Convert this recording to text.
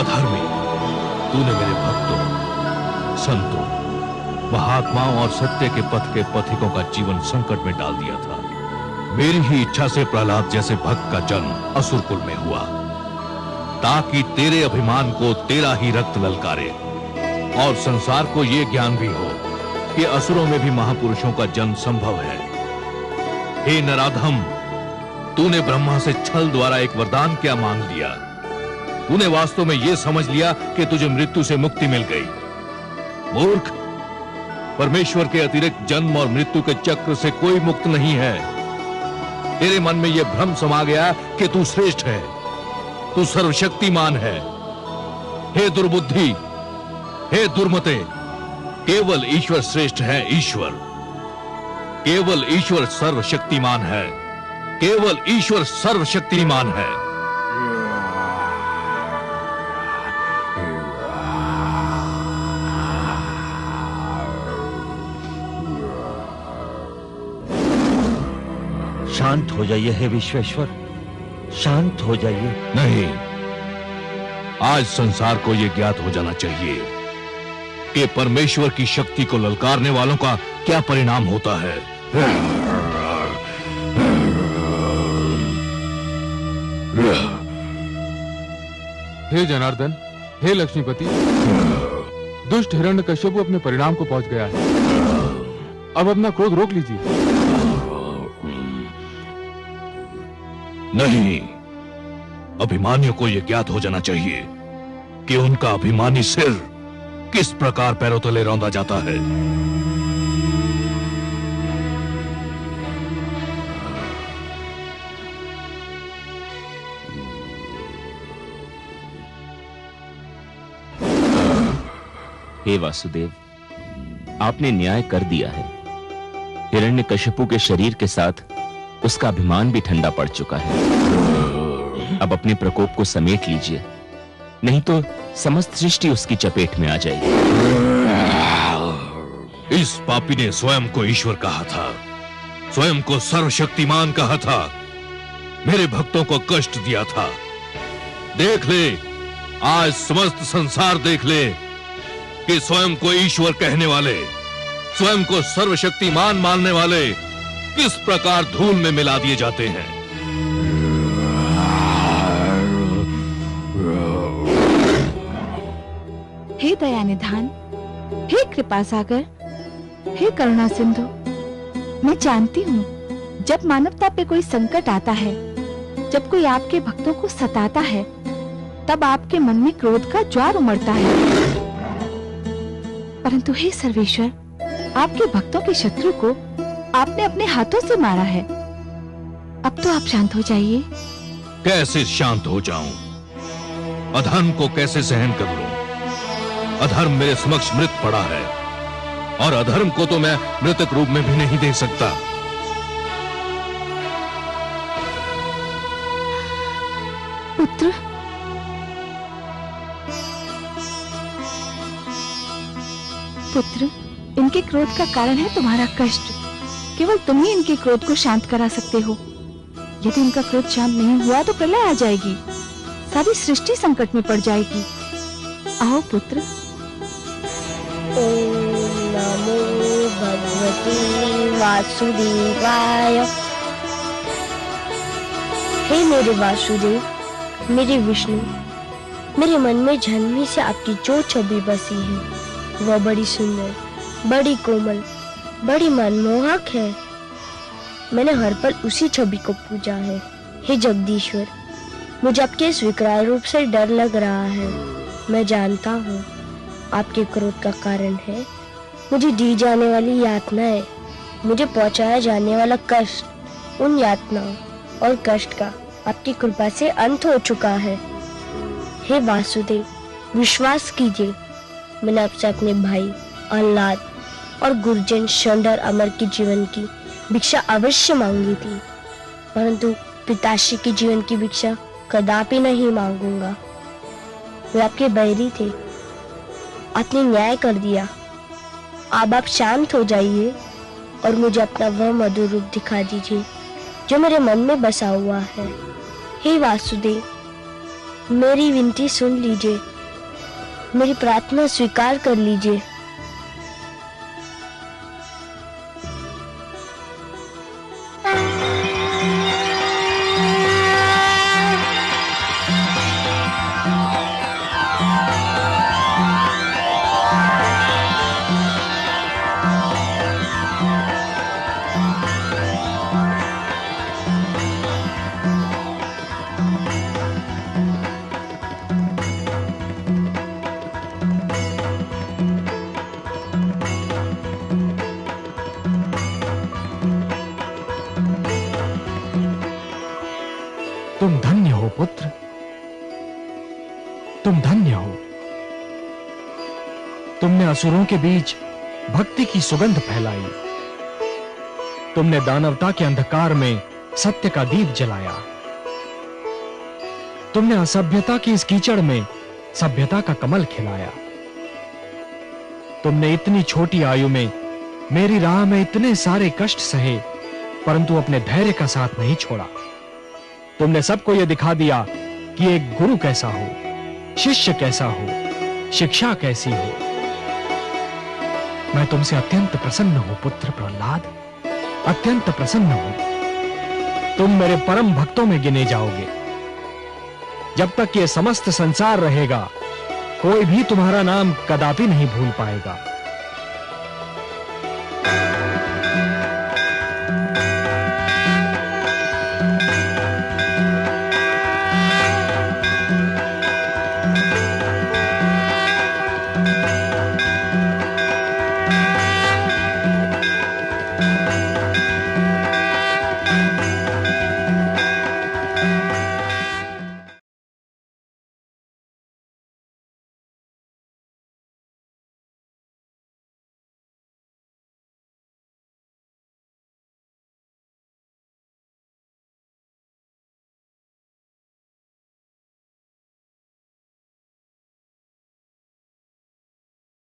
अधर्मी, तूने मेरे भक्तों, संतों, महात्माओं और सत्य के पथ के पथिकों का जीवन संकट में डाल दिया था। मेरी ही इच्छा से प्रहलाद जैसे भक्त का जन्म असुर कुल में हुआ, ताकि तेरे अभिमान को तेरा ही रक्त ललकारे और संसार को यह ज्ञान भी हो कि असुरों में भी महापुरुषों का जन्म संभव है। हे नराधम, तूने ब्रह्मा से छल द्वारा एक वरदान क्या मांग लिया? तूने वास्तव में यह समझ लिया कि तुझे मृत्यु से मुक्ति मिल गई। मूर्ख, परमेश्वर के अतिरिक्त जन्म और मृत्यु के चक्र से कोई मुक्त नहीं है। तेरे मन में यह भ्रम समा गया कि तू श्रेष्ठ है, तू सर्वशक्तिमान है। हे दुर्बुद्धि, हे दुर्मते, केवल ईश्वर श्रेष्ठ है। ईश्वर, केवल ईश्वर सर्वशक्तिमान है, केवल ईश्वर सर्वशक्तिमान है। शांत हो जाइए हे विश्वेश्वर, शांत हो जाइए। नहीं, आज संसार को यह ज्ञात हो जाना चाहिए कि परमेश्वर की शक्ति को ललकारने वालों का क्या परिणाम होता है। हे जनार्दन, हे लक्ष्मीपति, दुष्ट हिरण्यकश्यप अपने परिणाम को पहुंच गया है। अब अपना क्रोध रोक लीजिए। नहीं, अभिमानियों को यह ज्ञात हो जाना चाहिए कि उनका अभिमानी सिर किस प्रकार पैरों तले रौंदा जाता है। हे वासुदेव, आपने न्याय कर दिया है। हिरण्यकशिपु के शरीर के साथ उसका अभिमान भी ठंडा पड़ चुका है। अब अपने प्रकोप को समेट लीजिए, नहीं तो समस्त सृष्टि उसकी चपेट में आ जाएगी। इस पापी ने स्वयं को ईश्वर कहा था, स्वयं को सर्वशक्तिमान कहा था, मेरे भक्तों को कष्ट दिया था। देख ले, आज समस्त संसार देख ले कि स्वयं को ईश्वर कहने वाले, स्वयं को सर्वशक्तिमान मानने वाले किस प्रकार धूल में मिला दिए जाते हैं। हे दया निधान, हे कृपा सागर, हे करुणा सिंधु, मैं जानती हूँ जब मानवता पे कोई संकट आता है, जब कोई आपके भक्तों को सताता है, तब आपके मन में क्रोध का ज्वार उमड़ता है। परंतु हे सर्वेश्वर, आपके भक्तों के शत्रु को आपने अपने हाथों से मारा है। अब तो आप शांत हो जाइए। कैसे शांत हो जाऊं? अधर्म को कैसे सहन कर लूं? अधर्म मेरे समक्ष मृत पड़ा है और अधर्म को तो मैं मृतक रूप में भी नहीं देख सकता। पुत्र, पुत्र, इनके क्रोध का कारण है तुम्हारा कष्ट। केवल तुम ही इनके क्रोध को शांत करा सकते हो। यदि इनका क्रोध शांत नहीं हुआ तो प्रलय आ जाएगी, सारी सृष्टि संकट में पड़ जाएगी। आओ पुत्र। ओम नमो भगवते वासुदेवाय। हे मेरे वासुदेव, मेरे विष्णु, मेरे मन में जन्म से आपकी जो छवि बसी है वह बड़ी सुंदर, बड़ी कोमल, बड़ी मनमोहक है। मैंने हर पल उसी छवि को पूजा है। हे जगदीश्वर, मुझे आपके इस विकराल रूप से डर लग रहा है। मैं जानता हूँ आपके क्रोध का कारण है मुझे दी जाने वाली यातनाएं, मुझे पहुंचाया जाने वाला कष्ट। उन यातनाओं और कष्ट का आपकी कृपा से अंत हो चुका है। हे वासुदेव, विश्वास कीजिए, मैंने आपसे अपने भाई आह्लाद और गुरुजन शंडर अमर के जीवन की भिक्षा अवश्य मांगी थी, परंतु पिताश्री के जीवन की भिक्षा कदापि नहीं मांगूंगा। वे आपके बैरी थे, आपने न्याय कर दिया। अब आप शांत हो जाइए और मुझे अपना वह मधुर रूप दिखा दीजिए जो मेरे मन में बसा हुआ है। हे वासुदेव, मेरी विनती सुन लीजिए। मेरी प्रार्थना स्वीकार कर लीजिए। तुम धन्य हो पुत्र, तुम धन्य हो। तुमने असुरों के बीच भक्ति की सुगंध फैलाई। तुमने दानवता के अंधकार में सत्य का दीप जलाया। तुमने असभ्यता की इस कीचड़ में सभ्यता का कमल खिलाया। तुमने इतनी छोटी आयु में मेरी राह में इतने सारे कष्ट सहे, परंतु अपने धैर्य का साथ नहीं छोड़ा। तुमने सबको यह दिखा दिया कि एक गुरु कैसा हो, शिष्य कैसा हो, शिक्षा कैसी हो। मैं तुमसे अत्यंत प्रसन्न हूं पुत्र प्रहलाद, अत्यंत प्रसन्न हूं। तुम मेरे परम भक्तों में गिने जाओगे। जब तक ये समस्त संसार रहेगा, कोई भी तुम्हारा नाम कदापि नहीं भूल पाएगा।